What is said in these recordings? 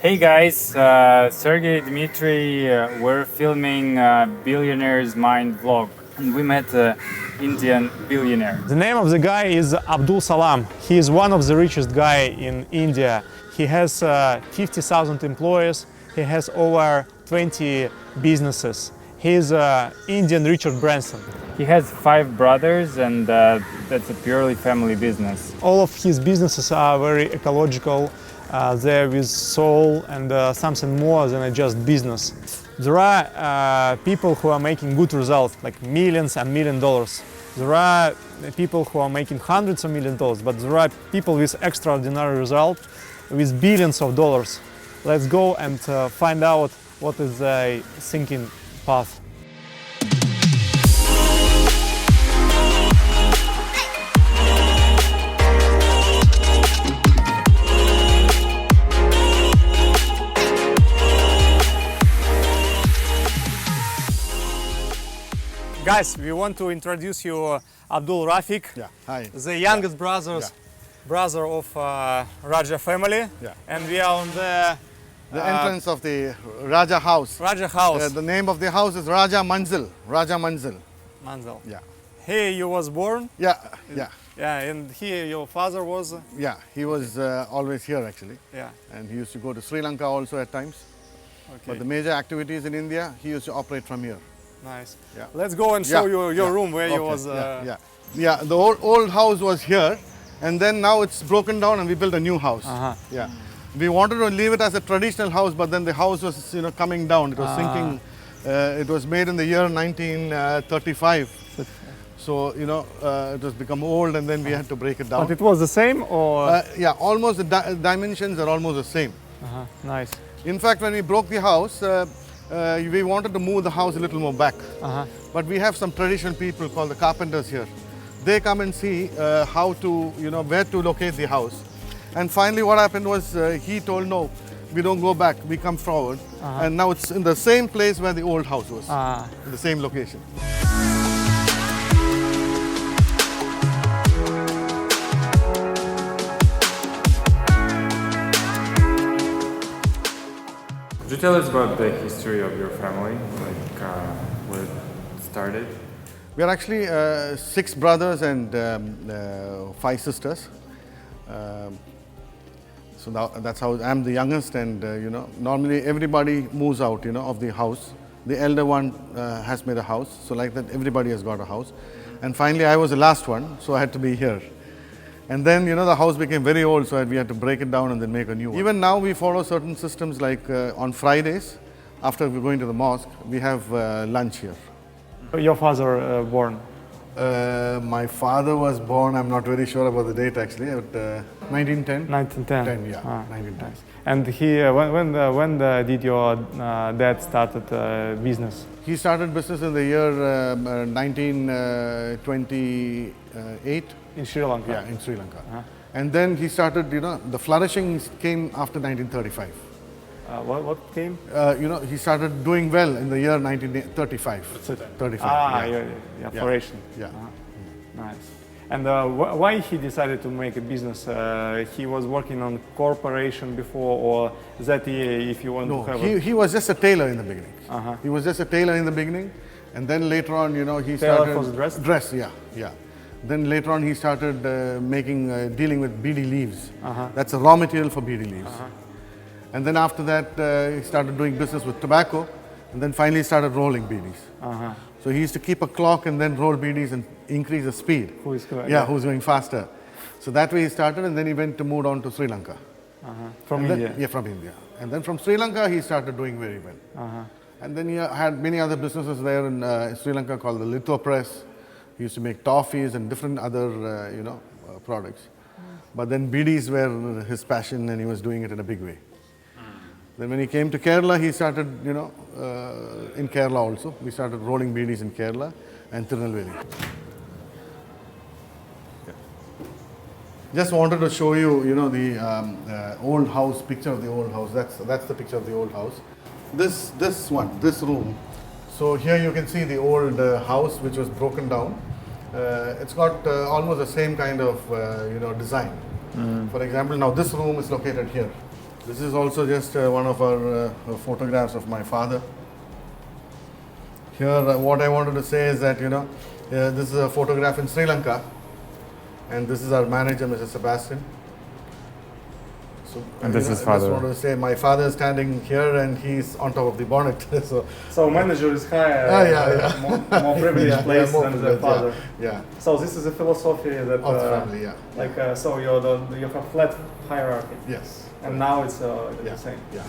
Hey guys, Sergey, Dmitry, we're filming Billionaire's Mind vlog. And we met an Indian billionaire. The name of the guy is Abdul Salam. He is one of the richest guy in India. He has 50,000 employees. He has over 20 businesses. He is Indian Richard Branson. He has 5 brothers and that's a purely family business. All of his businesses are very ecological. They're with soul and something more than just business. There are people who are making good results, like millions and $1 million. There are people who are making hundreds of $1 million, but there are people with extraordinary results with billions of dollars. Let's go and find out what is the thinking path. Guys, we want to introduce you Abdul Rafeek, Hi. the youngest brother of Rajah family, and we are on the entrance of the Rajah house. Rajah house. The name of the house is Rajah Manzil. Rajah Manzil. Manzil. Yeah. Here you was born. Yeah. And here your father was. Yeah. He was always here actually. Yeah. And he used to go to Sri Lanka also at times. Okay. But the major activities in India, he used to operate from here. Nice. Yeah. Let's go and show you your room where you was. Yeah. The old house was here, and then now it's broken down and we built a new house. Yeah. We wanted to leave it as a traditional house, but then the house was coming down. It was sinking. It was made in the year 1935. So it was become old, and then we had to break it down. But it was the same, or? Yeah, almost the dimensions are almost the same. Nice. In fact, when we broke the house, we wanted to move the house a little more back. But we have some traditional people called the carpenters here. They come and see how to, where to locate the house. And finally what happened was he told, no, we don't go back, we come forward. And now it's in the same place where the old house was, in the same location. Could you tell us about the history of your family, like where it started? We are actually 6 brothers and 5 sisters. So that's how I'm the youngest, and normally everybody moves out, of the house. The elder one has made a house, so like that everybody has got a house. And finally I was the last one, so I had to be here. And then, the house became very old, so we had to break it down and then make a new one. Even now we follow certain systems, like on Fridays, after we're going to the mosque, we have lunch here. Your father born? My father was born, I'm not very sure about the date actually, but 1910. 1910. 1910. Nice. And he, when did your dad started business? He started business in the year 1928. In Sri Lanka? Yeah, in Sri Lanka. And then he started, the flourishing came after 1935. What came? He started doing well in the year 1935. 35. Flourishing. Yeah. Nice. And why he decided to make a business? He was working on corporation before, or that if you want to have he was just a tailor in the beginning. He was just a tailor in the beginning, and then later on, he started... Tailor for the dress? Dress, yeah. Then later on he started dealing with beedi leaves. That's a raw material for beedi leaves. And then after that he started doing business with tobacco, and then finally started rolling beedies. So he used to keep a clock and then roll beedies and increase the speed. Who's going faster. So that way he started, and then he went to move on to Sri Lanka. From India? Yeah, from India. And then from Sri Lanka he started doing very well. And then he had many other businesses there in Sri Lanka called the Litho Press. He used to make toffees and different other, products. But then beedies were his passion, and he was doing it in a big way. Then when he came to Kerala, he started, in Kerala also. We started rolling beedies in Kerala and Tirunelveli. Just wanted to show you, the old house, picture of the old house. That's the picture of the old house. This room. So here you can see the old house which was broken down. It's got almost the same kind of design. For example, now this room is located here. This is also just one of our photographs of my father. Here, what I wanted to say is that, this is a photograph in Sri Lanka, and this is our manager, Mr. Sebastian. So, And this is I father. just wanted to say my father is standing here and he's on top of the bonnet. So manager is higher, more privileged place more than the privileged, father. Yeah. So this is a philosophy that Of the family, yeah. like so you have a flat hierarchy, Yes. and now it's Yeah. the same. Yeah.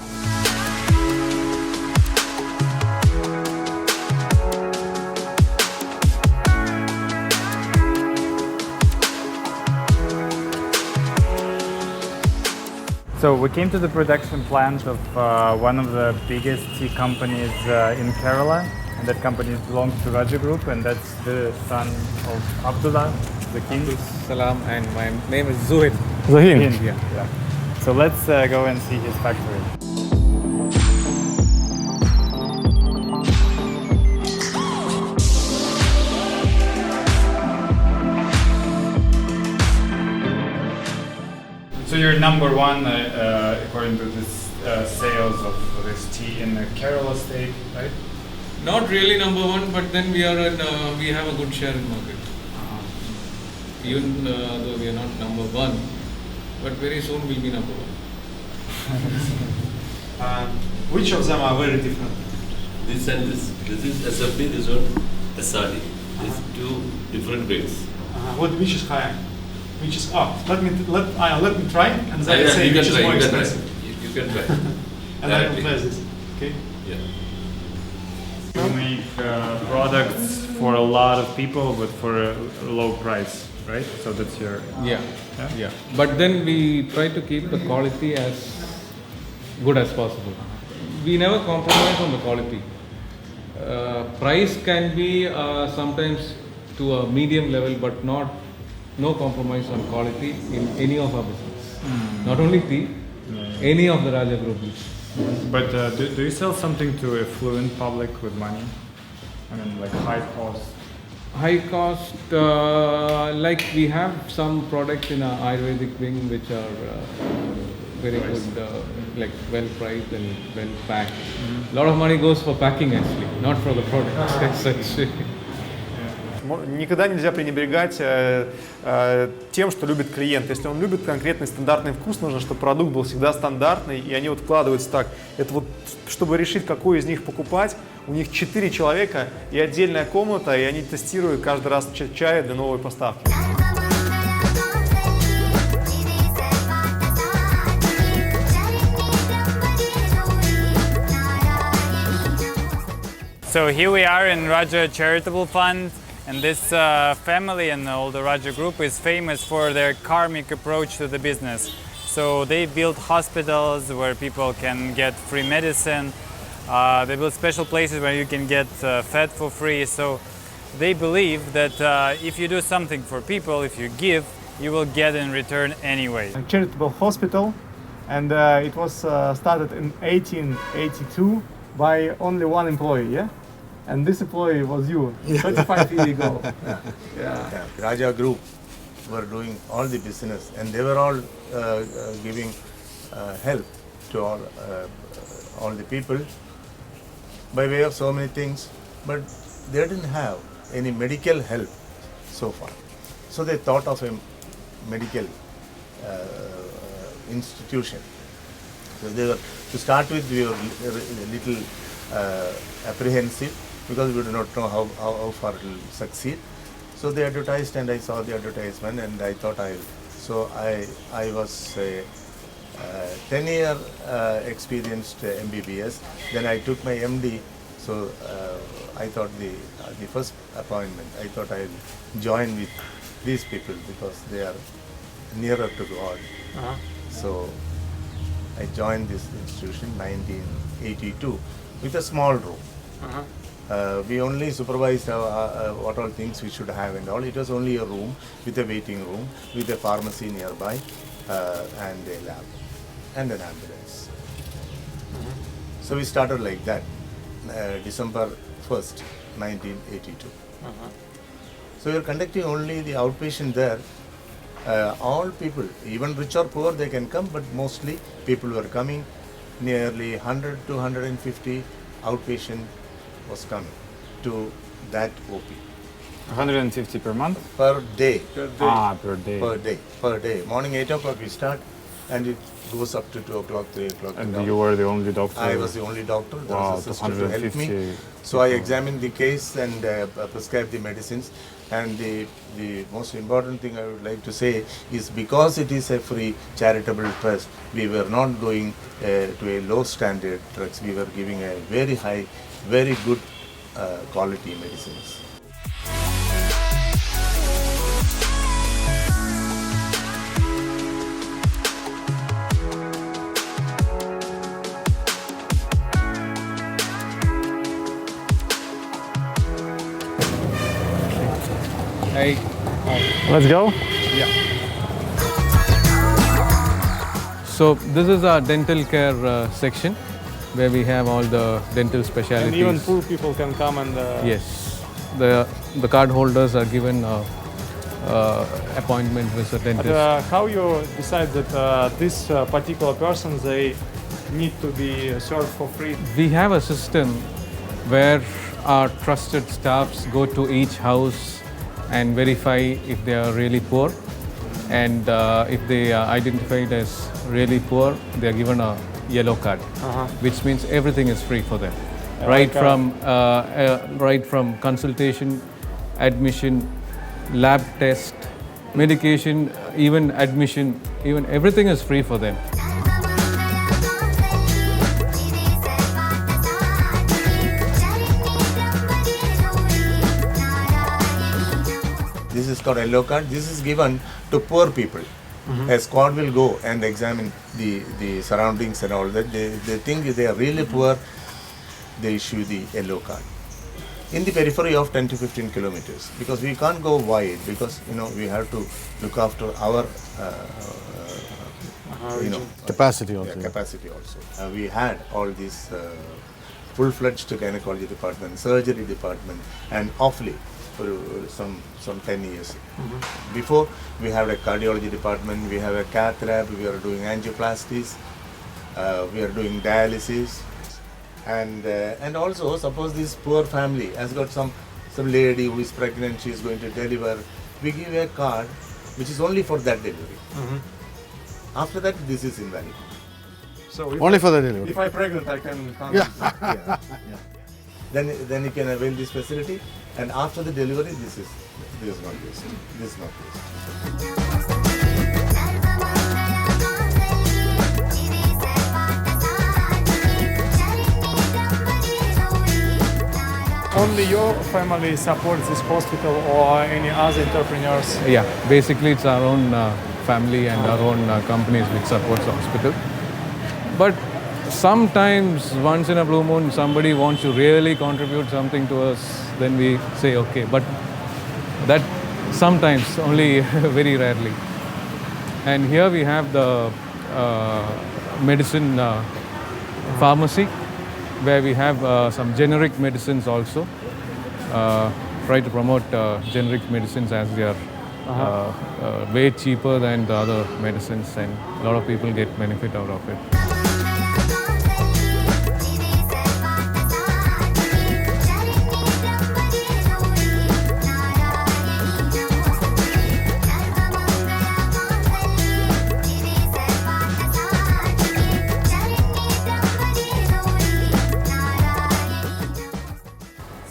So we came to the production plant of one of the biggest tea companies in Kerala, and that company belongs to Rajah Group, and that's the son of Abdullah, the king. Salam, and my name is Zuhid. Hind, yeah. So let's go and see his factory. So you're number one according to this sales of this tea in the Kerala state, right? Not really number one, but then we have a good share in market. Even though we are not number one, but very soon we'll be number one. Which of them are very different? This and this. This is SFD, this one SRD. These two different grades. Which is higher? Which is let me try and then Yeah, say you which can is try, more you can try. expensive. You can try. And then Directly. replace this. Okay. Yeah. You make products for a lot of people, but for a low price, right? So that's your. Yeah. But then we try to keep the quality as good as possible. We never compromise on the quality. Price can be sometimes to a medium level, but no compromise on quality in any of our business. Not only tea, any of the Rajah Group business. But do you sell something to affluent public with money? I mean, like high cost. High cost, like we have some products in our ayurvedic wing which are very good, like well priced and well packed. A lot of money goes for packing actually, not for the product as such. Никогда нельзя пренебрегать тем, что любит клиент. Если он любит конкретный стандартный вкус, нужно, чтобы продукт был всегда стандартный, и они вот вкладываются так. Это вот, чтобы решить, какой из них покупать, у них 4 человека и отдельная комната, и они тестируют каждый раз чай для новой поставки. So here we are in Rajah Charitable Fund, and this family and all the Rajah Group is famous for their karmic approach to the business. So they build hospitals where people can get free medicine. They build special places where you can get fed for free. So they believe that if you do something for people, if you give, you will get in return anyway. A charitable hospital, and it was started in 1882 by only one employee, yeah? And this employee was you, 25 years ago. Yeah, Rajah Group were doing all the business, and they were all giving help to all the people by way of so many things, but they didn't have any medical help so far. So they thought of a medical institution. So they were, to start with, we were a little apprehensive because we do not know how far it will succeed. So they advertised, and I saw the advertisement, and I thought so I was a 10-year experienced MBBS. Then I took my MD. So I thought the first appointment, I thought I'll join with these people because they are nearer to God. So I joined this institution in 1982 with a small room. We only supervised what all things we should have and all. It was only a room with a waiting room, with a pharmacy nearby, and a lab, and an ambulance. So we started like that, December 1st, 1982. So we were conducting only the outpatient there, all people, even rich or poor, they can come, but mostly people were coming. Nearly 100 to 150 outpatient was coming to that OP 150 per month? per day. Ah, per day. Per day. Morning 8 o'clock we start, and it goes up to 2 o'clock, 3 o'clock. And you were the only doctor? I was the only doctor. There Wow, was a sister to help me. 150 So I examined the case and prescribed the medicines. And the most important thing I would like to say is, because it is a free charitable trust, we were not going to a low standard drugs. We were giving a very high, very good quality medicines. Let's go. So this is our dental care section, where we have all the dental specialties. And even poor people can come and... Yes, the card holders are given appointment with the dentist. how you decide that this particular person, they need to be served for free? We have a system where our trusted staffs go to each house and verify if they are really poor, and if they are identified as really poor, they are given a yellow card, which means everything is free for them, right from consultation, admission, lab test, medication, even admission, even everything is free for them. This is called yellow card. This is given to poor people. A squad will go and examine the surroundings and all that. They think if they are really poor, they issue the yellow card. In the periphery of 10 to 15 kilometers, because we can't go wide, because we have to look after our Capacity also. Yeah, capacity also. We had all these full-fledged gynecology department, surgery department, and awfully for some 10 years. Before, we have a cardiology department, we have a cath lab, we are doing angioplasties, we are doing dialysis, and also suppose this poor family has got some lady who is pregnant, she is going to deliver, we give a card which is only for that delivery. After that, this is invalid. So if Only for the delivery. if I'm pregnant, I can come. Yeah. Then you can avail this facility, and after the delivery, this is not used. This is not used. Only your family supports this hospital or any other entrepreneurs? Yeah, basically it's our own family and our own companies which supports the hospital. But sometimes, once in a blue moon, somebody wants to really contribute something to us, then we say okay. But that sometimes, only very rarely. And here we have the medicine pharmacy, where we have some generic medicines also. Try to promote generic medicines as they are way cheaper than the other medicines, and a lot of people get benefit out of it.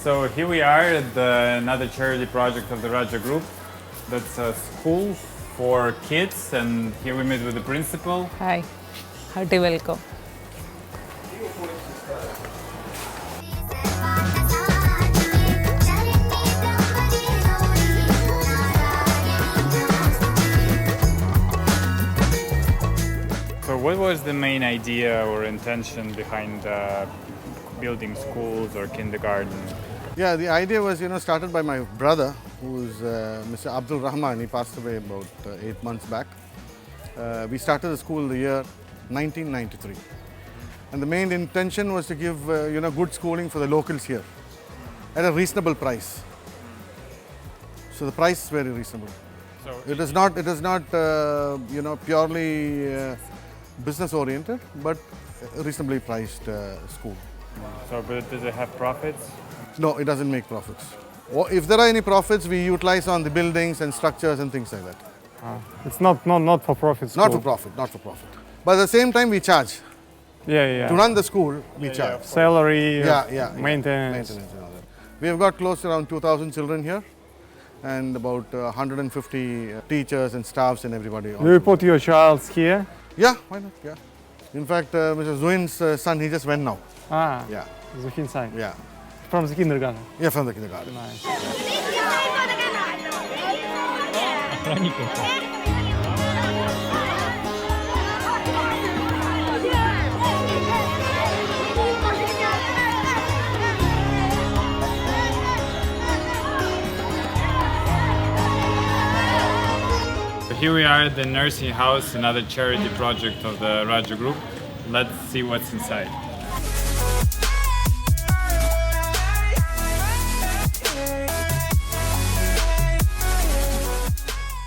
So here we are at another charity project of the Rajah Group. That's a school for kids, and here we meet with the principal. Hi, hearty welcome. So what was the main idea or intention behind building schools or kindergarten? Yeah, the idea was, started by my brother, who's Mr. Abdul Rahman. He passed away about 8 months back. We started the school in the year 1993. And the main intention was to give, good schooling for the locals here at a reasonable price. So the price is very reasonable. It is not you know, purely business oriented, but reasonably priced school. So, but does it have profits? No, it doesn't make profits. Or if there are any profits, we utilize on the buildings and structures and things like that. It's not for profit school. Not for profit, not for profit. But at the same time, we charge. Yeah. To run the school, we charge. Salary, Maintenance and all that. We have got close to around 2,000 children here and about 150 teachers and staffs and everybody. Do you put your child here? Yeah, why not? Yeah. In fact, Mr. Zuin's son, he just went now. Yeah. Zuhin son. Yeah. From the kindergarten. Yeah, from the kindergarten. Nice. Here we are at the nursing house, another charity project of the Rajah Group. Let's see what's inside.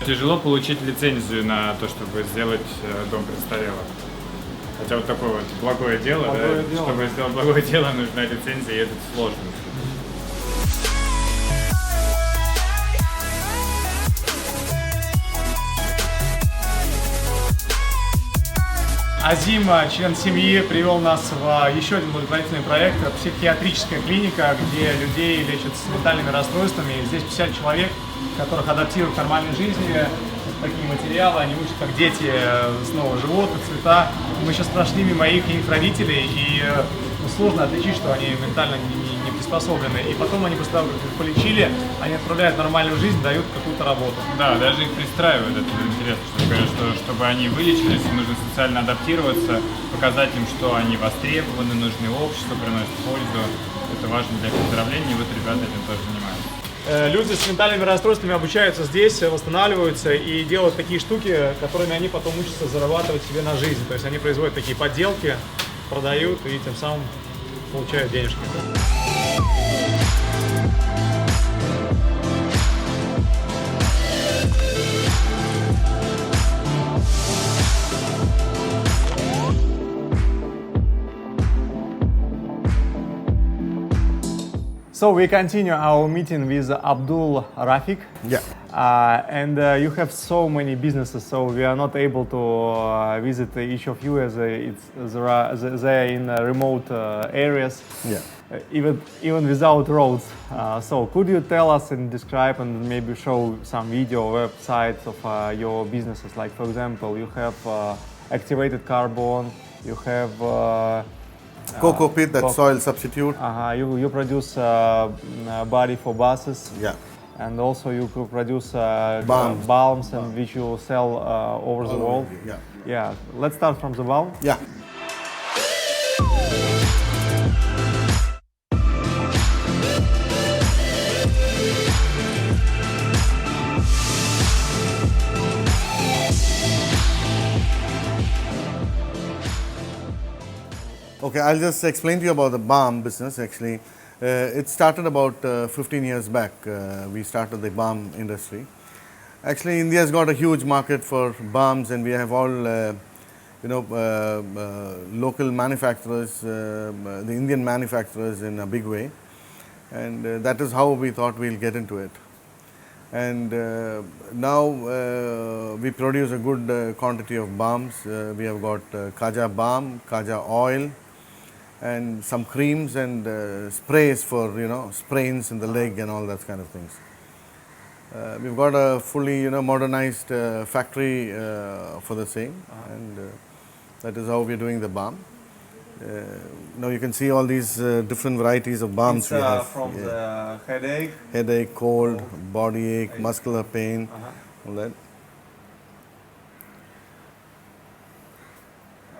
Тяжело получить лицензию на то, чтобы сделать дом престарелых. Хотя вот такое вот благое дело, чтобы сделать благое дело, нужна лицензия, и это сложно. Азим, член семьи, привел нас в еще один благотворительный проект – психиатрическая клиника, где людей лечат с ментальными расстройствами. Здесь 50 человек, которых адаптируют к нормальной жизни. Такие материалы, они учат, как дети снова животных, цвета. Мы сейчас прошли мимо их родителей, и сложно отличить, что они ментально не приспособлены. И потом они после того, как их полечили, они отправляют в нормальную жизнь, дают какую-то работу. Да, даже их пристраивают, это интересно, что говорят, что чтобы они вылечились, им нужно социально адаптироваться, показать им, что они востребованы, нужны обществу, приносят пользу. Это важно для их выздоровления, и вот ребята этим тоже занимаются. Люди с ментальными расстройствами обучаются здесь, восстанавливаются и делают такие штуки, которыми они потом учатся зарабатывать себе на жизнь. То есть они производят такие подделки, продают и тем самым получают денежки. So we continue our meeting with Abdul Rafeek. Yeah. And you have so many businesses, so we are not able to visit each of you as they're in remote areas. Yeah. Even without roads. So could you tell us and describe and maybe show some video websites of your businesses? Like for example, you have activated carbon, you have Cocoa pit, that soil substitute. You produce body for buses. Yeah. And also you could produce Balms. and which you sell over the world. Yeah. Yeah. Let's start from the balm. Yeah. Okay, I'll just explain to you about the balm business actually. It started about 15 years back. We started the balm industry. Actually, India has got a huge market for balms, and we have all, local manufacturers, the Indian manufacturers in a big way. And that is how we thought we'll get into it. And now we produce a good quantity of balms. We have got Kaja balm, Kaja oil, and some creams and sprays for sprains in the leg and all that kind of things. We've got a fully modernized factory for the same, and that is how we're doing the balm. Now you can see all these different varieties of balms we have. From the Headache, cold, body ache, muscular pain, all that.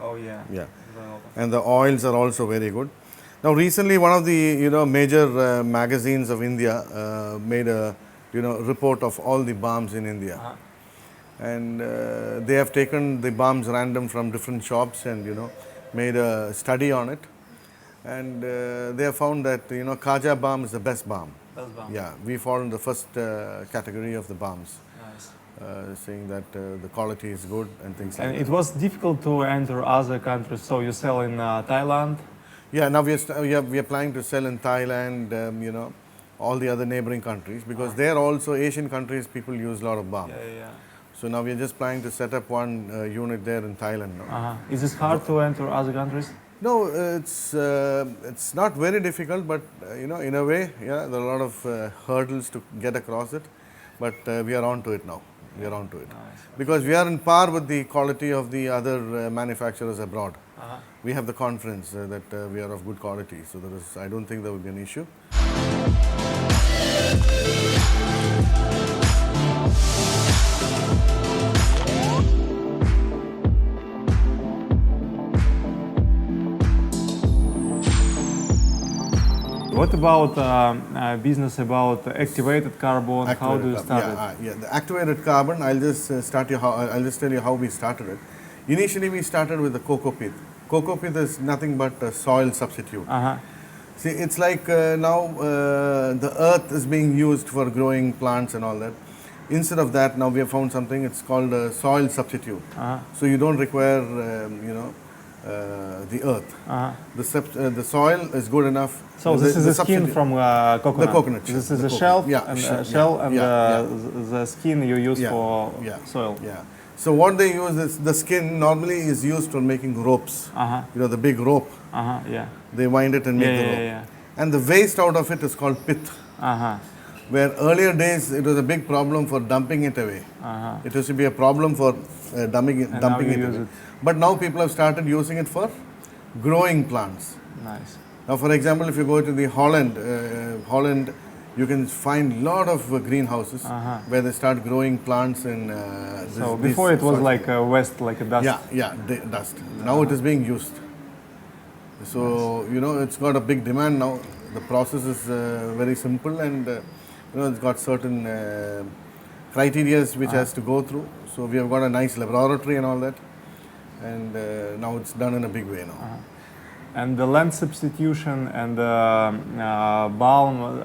Oh yeah. Yeah. And the oils are also very good. Now recently one of the major magazines of India made a report of all the balms in India. And they have taken the balms random from different shops and made a study on it. And they have found that Kaja balm is the best balm. Best balm. Yeah, we fall in the first category of the balms. Nice. saying that the quality is good and things like And that. it was difficult to enter other countries, so you sell in Thailand? Yeah, now we are planning to sell in Thailand, all the other neighboring countries, because there also Asian countries people use a lot of balm. Yeah. So now we are just planning to set up one unit there in Thailand now. Is it hard to enter other countries? No, it's not very difficult, but in a way, yeah, there are a lot of hurdles to get across it, but we are on to it now. We are on to it because we are in par with the quality of the other manufacturers abroad. We have the confidence that we are of good quality, so I don't think there will be an issue. What about business about activated carbon? How do you start it? Yeah, the activated carbon. I'll just tell you how we started it. Initially, we started with the cocoa pith. Cocoa pith is nothing but a soil substitute. See, it's like now the earth is being used for growing plants and all that. Instead of that, now we have found something. It's called a soil substitute. So you don't require, the earth. The soil is good enough. So this is the skin from coconut. The coconut. This is the shell, shell, and the skin you use for soil. Yeah. So what they use is the skin normally is used for making ropes. The big rope. They wind it and make the rope. Yeah. And the waste out of it is called pith. Where earlier days it was a big problem for dumping it away. It used to be a problem for dumping it away. But now people have started using it for growing plants. Nice. Now, for example, if you go to the Holland, you can find a lot of greenhouses where they start growing plants in. So before it was like a waste, like a dust. Dust. Now it is being used. So it's got a big demand now. The process is very simple, and it's got certain criteria which has to go through. So we have got a nice laboratory and all that, and now it's done in a big way now. And the land substitution and the balm,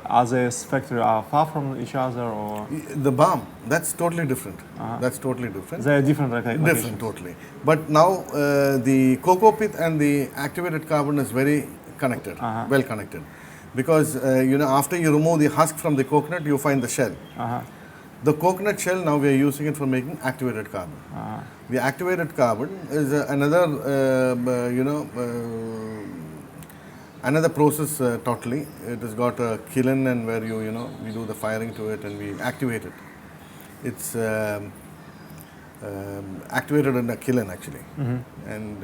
as a factory, are far from each other, or the balm, that's totally different. That's totally different. They are different locations. Different, totally. But now the cocoa pith and the activated carbon is very connected, well connected, because after you remove the husk from the coconut, you find the shell. The coconut shell, now we are using it for making activated carbon. The activated carbon is another process totally. It has got a kiln, and where we do the firing to it and we activate it. It's activated in a kiln actually, and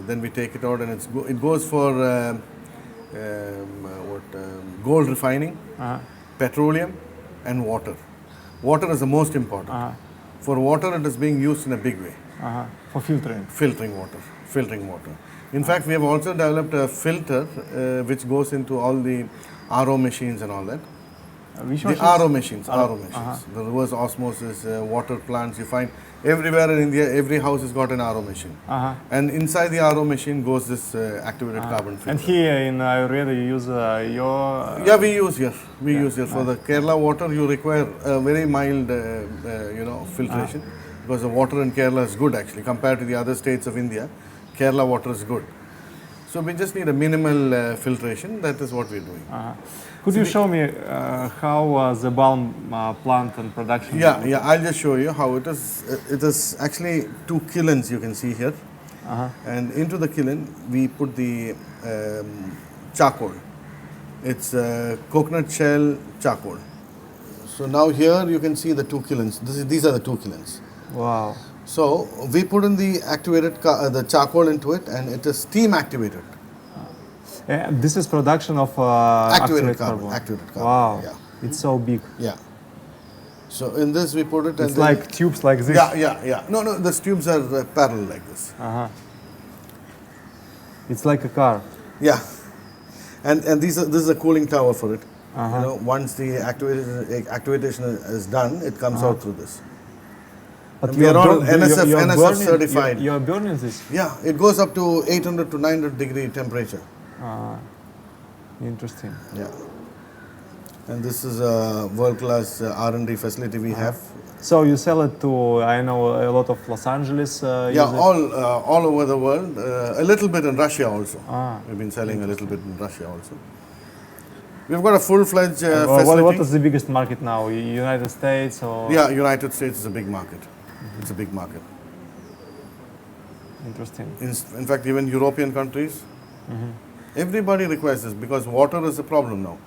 then we take it out, and it goes for gold refining, petroleum, and water. Water is the most important. For water, it is being used in a big way. For filtering. Filtering water. In fact, we have also developed a filter which goes into all the RO machines and all that. Which the RO machines. The reverse osmosis water plants you find everywhere in India. Every house has got an RO machine, and inside the RO machine goes this activated carbon filter. And here in Ayurveda you use your... Yeah, we use here. For the Kerala water, you require a very mild, filtration, because the water in Kerala is good actually compared to the other states of India. Kerala water is good, so we just need a minimal filtration. That is what we are doing. Could you show me how the balm plant and production? Yeah, I'll just show you how it is. It is actually 2 kilns you can see here, and into the kiln we put the charcoal. It's coconut shell charcoal. So now here you can see the 2 kilns. These are the 2 kilns. Wow. So we put in the activated the charcoal into it, and it is steam activated. This is production of activated carbon. Activated carbon. Wow. Yeah. It's so big. Yeah. So in this we put it. It's like tubes like this. Yeah. No, the tubes are parallel like this. It's like a car. Yeah. And this is a cooling tower for it. Once the activation is done, it comes out through this. But we are all NSF certified. You are burning this? Yeah, it goes up to 800 to 900 degree temperature. Interesting. Yeah. And this is a world-class R&D facility we have. So you sell it to, I know, a lot of Los Angeles. Yeah, use it. all over the world. A little bit in Russia also. Ah, We've been selling a little bit in Russia also. We've got a full-fledged What facility. is the biggest market now? United States or? Yeah, United States is a big market. It's a big market. Interesting. In fact, even European countries, everybody requires this because water is a problem now.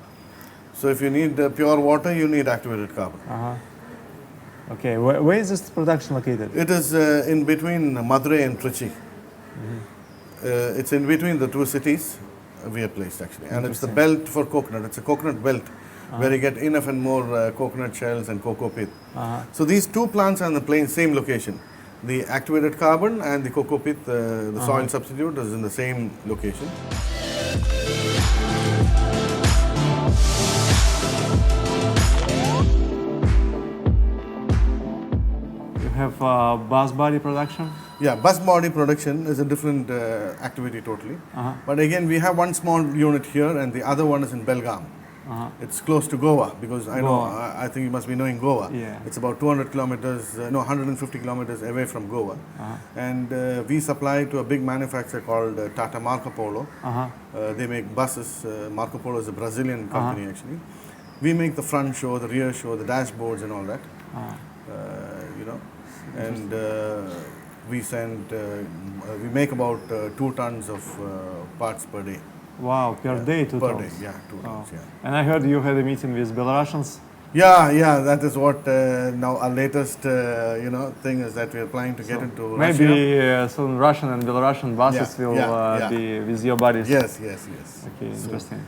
So if you need pure water, you need activated carbon. Okay, where is this production located? It is in between Madurai and Trichy. It's in between the two cities we are placed actually. And it's the belt for coconut. It's a coconut belt where you get enough and more coconut shells and cocoa pith. So these two plants are in the same location. The activated carbon and the cocoa pith, the soil substitute, is in the same location. You have bus body production? Yeah, bus body production is a different activity totally. But again, we have one small unit here and the other one is in Belgaum. It's close to Goa because I think you must be knowing Goa. Yeah. It's about 200 kilometers, 150 kilometers away from Goa. And we supply to a big manufacturer called Tata Marco Polo. They make buses. Marco Polo is a Brazilian company actually. We make the front show, the rear show, the dashboards and all that. And we make about 2 tons of parts per day. Wow, per day, 2 Per tons. day, yeah, 2 tons, yeah. And I heard you had a meeting with Belarusians. Yeah, that is what now our latest, thing is that we are planning to get into Maybe Russia. soon Russian and Belarusian buses will be with your bodies. Yes. Okay, interesting.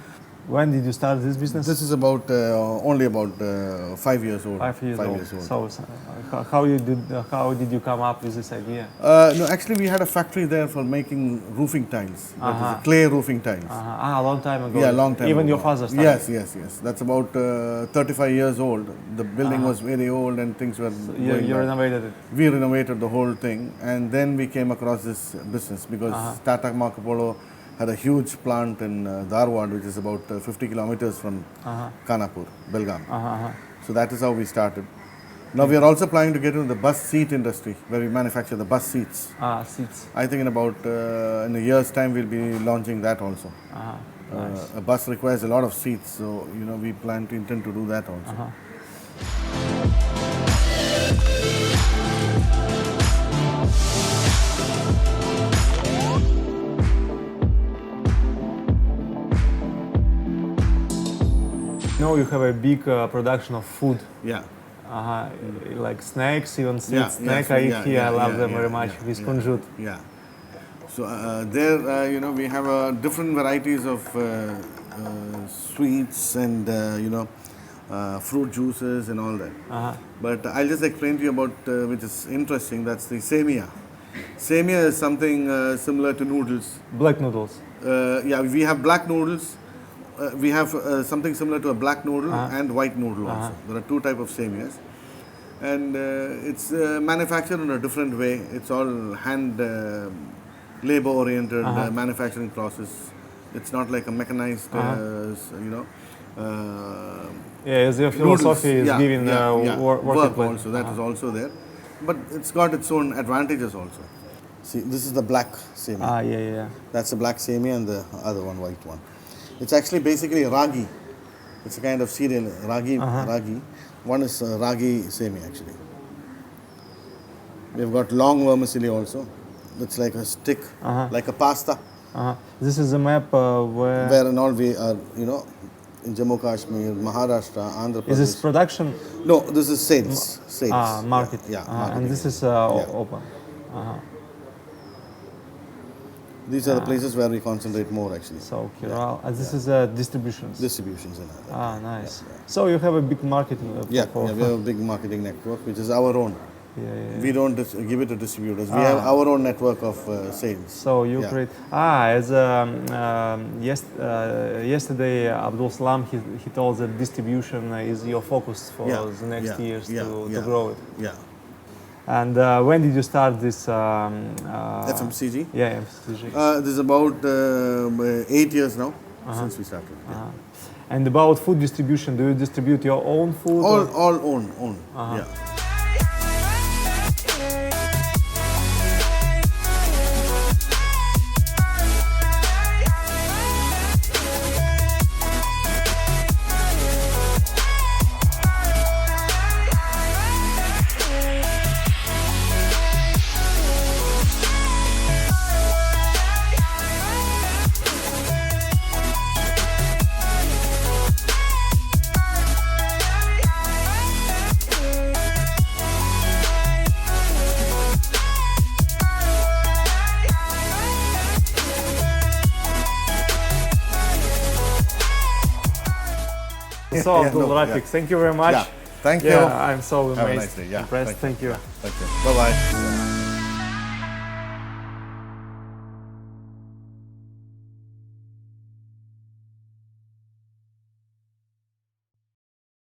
When did you start this business? This is about only about 5 years old. 5 years old. Years old. So how did you come up with this idea? No, actually we had a factory there for making roofing tiles. That is clay roofing tiles. A long time ago. Yeah, long time Even ago. your father started. Yes. That's about 35 years old. The building was very old and things were going You bad. renovated it. We renovated the whole thing and then we came across this business because Tata Marco Polo had a huge plant in Dharwad, which is about 50 kilometers from Kanapur, Belgaum. So that is how we started. Now we are also planning to get into the bus seat industry, where we manufacture the bus seats. Seats. I think in about in a year's time we'll be launching that also. Nice. A bus requires a lot of seats, so we intend to do that also. No, you have a big production of food. Yeah. Like snacks, even sweet Yeah, snack yeah, I eat yeah, here. I yeah, love yeah, them yeah, very much yeah, with yeah. kunjut. Yeah. So there, we have different varieties of sweets and fruit juices and all that. But I'll just explain to you about which is interesting. That's the semia. Semia is something similar to noodles. Black noodles. We have black noodles. We have something similar to a black noodle and white noodle also. There are 2 types of semias. And it's manufactured in a different way. It's all hand labor-oriented manufacturing process. It's not like a mechanized, As your philosophy is giving work also. That is also there. But it's got its own advantages also. See, this is the black semia. That's the black semia and the other one, white one. It's actually basically ragi. It's a kind of cereal, ragi. One is ragi semia actually. We've got long vermicelli also. It's like a stick, like a pasta. This is a map where and all we are, in Jammu Kashmir, Maharashtra, Andhra Pradesh. is this production? No, this is sales. Sales. Market. Marketing. And this is open. These are the places where we concentrate more actually. So Karela, this is distributions. Distributions and all that. Nice. So you have a big market. We have a big marketing network, which is our own. We don't give it to distributors. We have our own network of sales. So you create. Yesterday, Abdul Salam he told that distribution is your focus for the next years to grow it. Yeah. And when did you start this? FMCG? Yeah, FMCG. This is about 8 years now since we started. And about food distribution, do you distribute your own food? All own. Yeah. So, Yeah, Abdul no, Rafeek, yeah. thank you very much. Yeah, thank you. Yeah, I'm so Have a amazed, nice day. Yeah, impressed. Thank you. Thank you. Bye-bye.